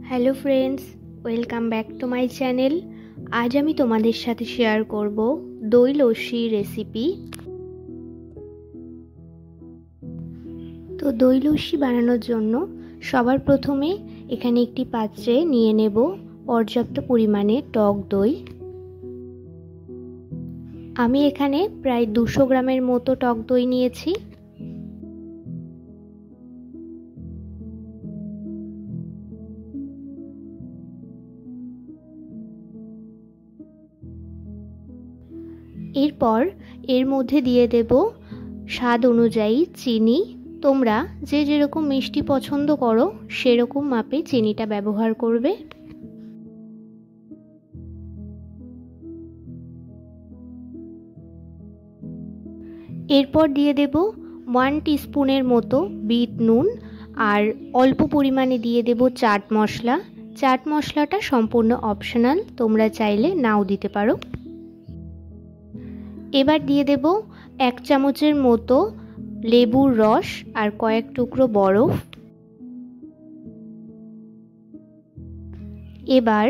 Hello friends, welcome back to my channel. আজ আমি তোমাদের সাথে শেয়ার করব দই লস্যি রেসিপি। তো দই লস্যি বানানোর জন্য সবার প্রথমে এখানে একটি পাত্রে নিয়ে নেব পর্যাপ্ত পরিমাণে টক দই। আমি এখানে প্রায় 200 গ্রামের মতো টক দই নিয়েছি। এরপর এর মধ্যে দিয়ে দেব স্বাদ অনুযায়ী চিনি। তোমরা যে যেরকম মিষ্টি পছন্দ করো সেরকম মাপে চিনিটা ব্যবহার করবে। এরপর দিয়ে দেব 1 টিস্পুনের মতো বিট নুন আর অল্প পরিমাণে দিয়ে দেব চাট মশলা। চাট মশলাটা সম্পূর্ণ অপশনাল, তোমরা চাইলে নাও দিতে পারো। এবার দিয়ে দেব 1 চামচের মতো লেবুর রস আর কয়েক টুকরো বরফ। এবার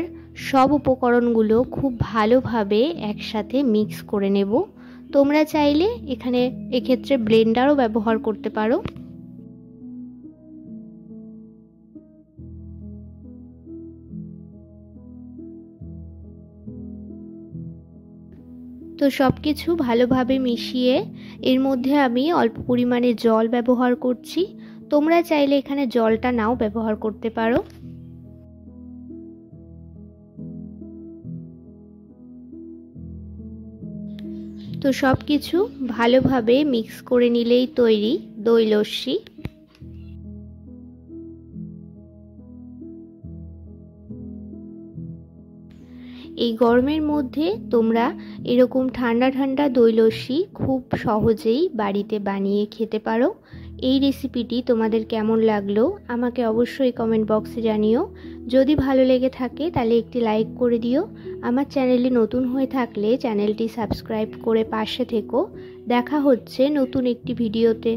সব উপকরণগুলো খুব ভালোভাবে একসাথে মিক্স করে নেব। তোমরা চাইলে এক্ষেত্রে ব্লেন্ডারও ব্যবহার করতে পারো। তো সব কিছু ভালোভাবে মিশিয়ে এর মধ্যে আমি অল্প পরিমাণে জল ব্যবহার করছি। তোমরা চাইলে এখানে জলটা নাও ব্যবহার করতে পারো। তো সব কিছু ভালোভাবে মিক্স করে নিলেই তৈরি দই লস্যি। এই গরমের মধ্যে তোমরা এরকম ঠান্ডা ঠান্ডা দই লস্যি খুব সহজেই বাড়িতে বানিয়ে খেতে পারো। এই রেসিপিটি তোমাদের কেমন লাগলো আমাকে অবশ্যই কমেন্ট বক্সে জানিও। যদি ভালো লেগে থাকে তাহলে একটি লাইক করে দিও। আমার চ্যানেলে নতুন হয়ে থাকলে চ্যানেলটি সাবস্ক্রাইব করে পাশে থেকো। দেখা হচ্ছে নতুন একটি ভিডিওতে।